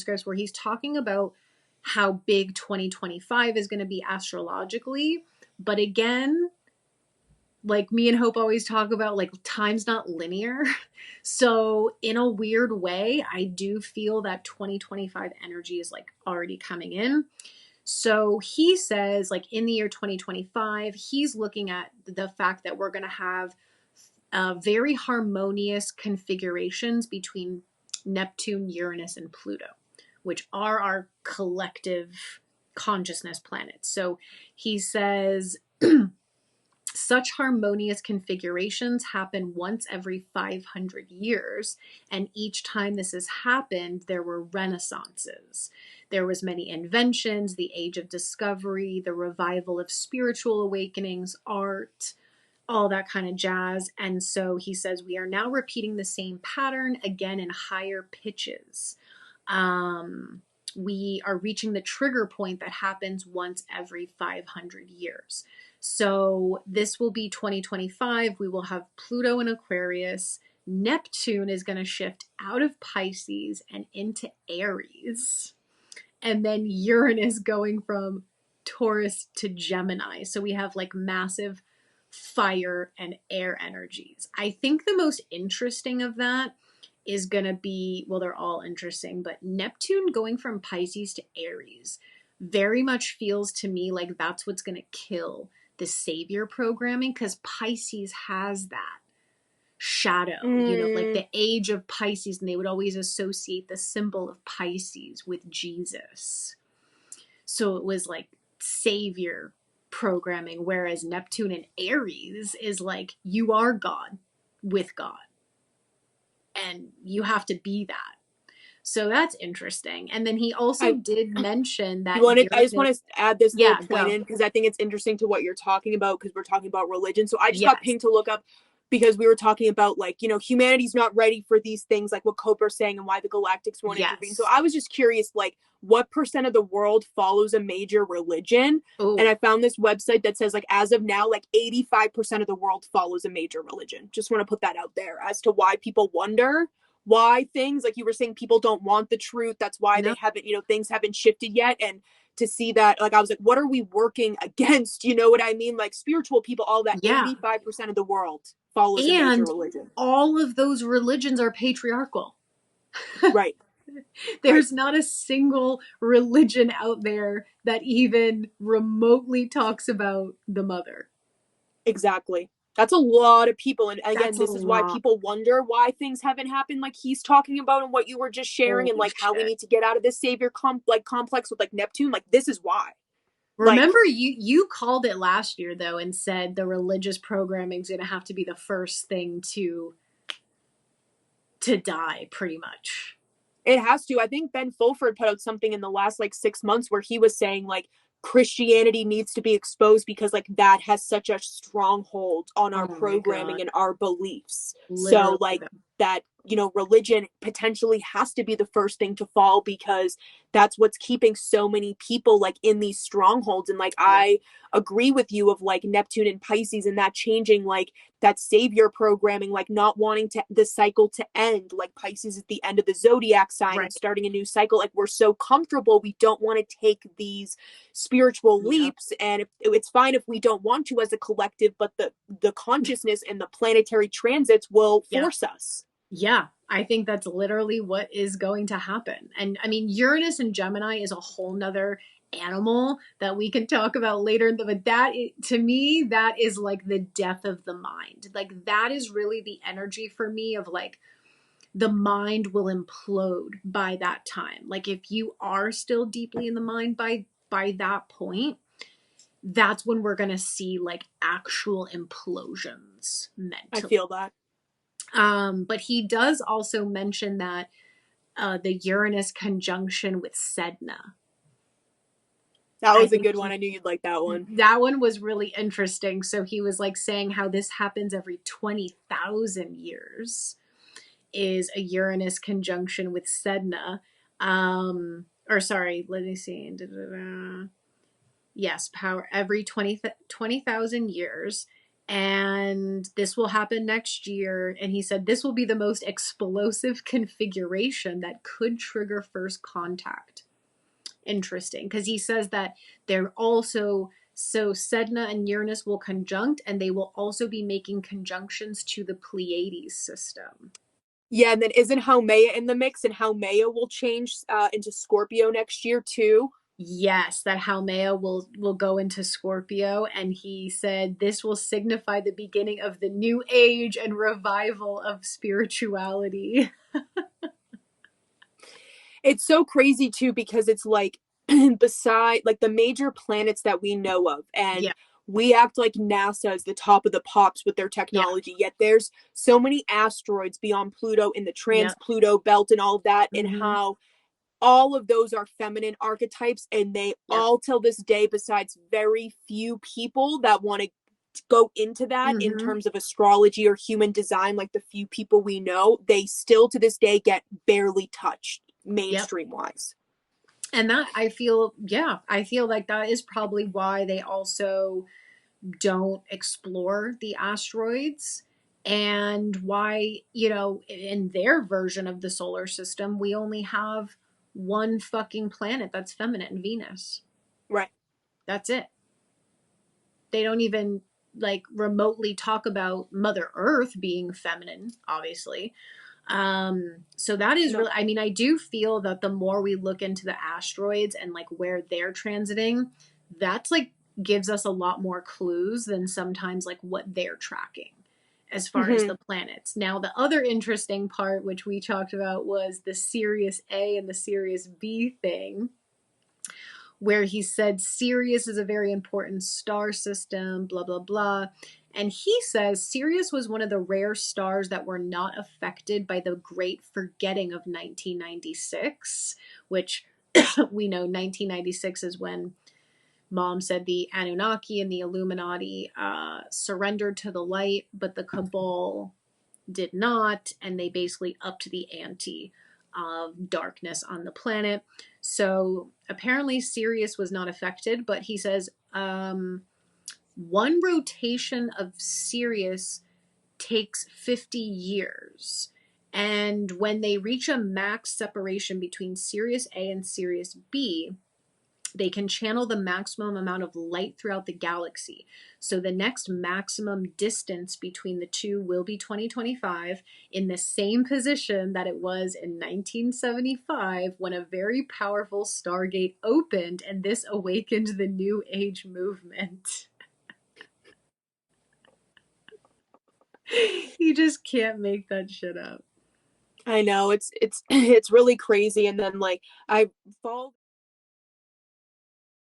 scripts where he's talking about how big 2025 is going to be astrologically. But again, like me and Hope always talk about, like, time's not linear. So in a weird way, I do feel that 2025 energy is like already coming in. So he says, like, in the year 2025, he's looking at the fact that we're going to have very harmonious configurations between Neptune, Uranus, and Pluto, which are our collective consciousness planets. So he says, such harmonious configurations happen once every 500 years, and each time this has happened, there were renaissances. There was many inventions, the age of discovery, the revival of spiritual awakenings, art, all that kind of jazz. And so he says we are now repeating the same pattern again in higher pitches. We are reaching the trigger point that happens once every 500 years. So this will be 2025. We will have Pluto in Aquarius. Neptune is going to shift out of Pisces and into Aries. And then Uranus going from Taurus to Gemini. So we have like massive fire and air energies. I think the most interesting of that is going to be, well, they're all interesting, but Neptune going from Pisces to Aries very much feels to me like that's what's going to kill the savior programming, because Pisces has that shadow, you know, like the age of Pisces, and they would always associate the symbol of Pisces with Jesus. So it was like savior programming, whereas Neptune and Aries is like, you are God with God, and you have to be that. So that's interesting. And then he also did mention that I just want to add this little point in, because I think it's interesting to what you're talking about, because we're talking about religion. So I just got pinged to look up, because we were talking about, like, you know, humanity's not ready for these things, like what Coper's saying, and why the galactics won't intervene. So I was just curious, like, what % of the world follows a major religion? Ooh. And I found this website that says, like, as of now, like 85% of the world follows a major religion. Just want to put that out there as to why people wonder why things, like you were saying, people don't want the truth. That's why they haven't, you know, things haven't shifted yet. And to see that, like, I was like, what are we working against? You know what I mean? Like, spiritual people, all that. 85% of the world follows a major religion. All of those religions are patriarchal. Right. There's not a single religion out there that even remotely talks about the mother. Exactly. That's a lot of people. And again, this is why people wonder why things haven't happened, like he's talking about, and what you were just sharing, and like how we need to get out of this savior complex with like Neptune. Like, this is why. Remember, like, you called it last year though, and said the religious programming is going to have to be the first thing to die, pretty much. It has to. I think Ben Fulford put out something in the last like 6 months where he was saying like Christianity needs to be exposed, because like that has such a strong hold on our programming and our beliefs. Literally. So like that, you know, religion potentially has to be the first thing to fall, because that's what's keeping so many people like in these strongholds. And like, I agree with you of like Neptune and Pisces, and that changing, like that savior programming, like not wanting to the cycle to end. Like Pisces at the end of the zodiac sign and starting a new cycle. Like, we're so comfortable, we don't want to take these spiritual leaps. And it's fine if we don't want to as a collective, but the consciousness and the planetary transits will force us. Yeah, I think that's literally what is going to happen. And I mean, Uranus and Gemini is a whole nother animal that we can talk about later. But that, to me, that is like the death of the mind. Like, that is really the energy for me of like, the mind will implode by that time. Like, if you are still deeply in the mind by that point, that's when we're going to see like actual implosions mentally. I feel that. But he does also mention that the Uranus conjunction with Sedna. That was a good one. I knew you'd like that one. That one was really interesting. So he was like saying how this happens every 20,000 years is a Uranus conjunction with Sedna. Or sorry, let me see. Yes, power every 20,000 years. And this will happen next year. And he said this will be the most explosive configuration that could trigger first contact. Interesting, because he says that they're also, so Sedna and Uranus will conjunct, and they will also be making conjunctions to the Pleiades system. Yeah, and then isn't Haumea in the mix, and Haumea will change into Scorpio next year too? Yes, that Haumea will go into Scorpio, and he said this will signify the beginning of the new age and revival of spirituality. It's so crazy too, because it's like beside like the major planets that we know of, and Yeah, we act like NASA is the top of the pops with their yeah, technology, yet there's so many asteroids beyond Pluto in the yeah. trans-Pluto belt and all of that, and Mm-hmm. how all of those are feminine archetypes, and they Yep. all till this day, besides very few people that want to go into that in Mm-hmm. terms of astrology or human design, like the few people we know, they still to this day get barely touched Yep. mainstream wise. And that, I feel, yeah, I feel like that is probably why they also don't explore the asteroids, and why, in their version of the solar system, we only have one fucking planet that's feminine, Venus. Right. That's it. They don't even like remotely talk about Mother Earth being feminine, obviously. So that is No. really, I mean, I do feel that the more we look into the asteroids and like where they're transiting, that's like gives us a lot more clues than sometimes like what they're tracking as far as Mm-hmm. the planets. Now, the other interesting part, which we talked about, was the Sirius A and the Sirius B thing, where he said Sirius is a very important star system, blah, blah, blah. And he says Sirius was one of the rare stars that were not affected by the great forgetting of 1996, which we know 1996 is when Mom said the Anunnaki and the Illuminati surrendered to the light, but the Cabal did not, and they basically upped the ante of darkness on the planet. So apparently Sirius was not affected, but he says one rotation of Sirius takes 50 years. And when they reach a max separation between Sirius A and Sirius B, they can channel the maximum amount of light throughout the galaxy. So the next maximum distance between the two will be 2025, in the same position that it was in 1975 when a very powerful stargate opened, and this awakened the New Age movement. You just can't make that shit up. I know it's it's really crazy. And then like I fall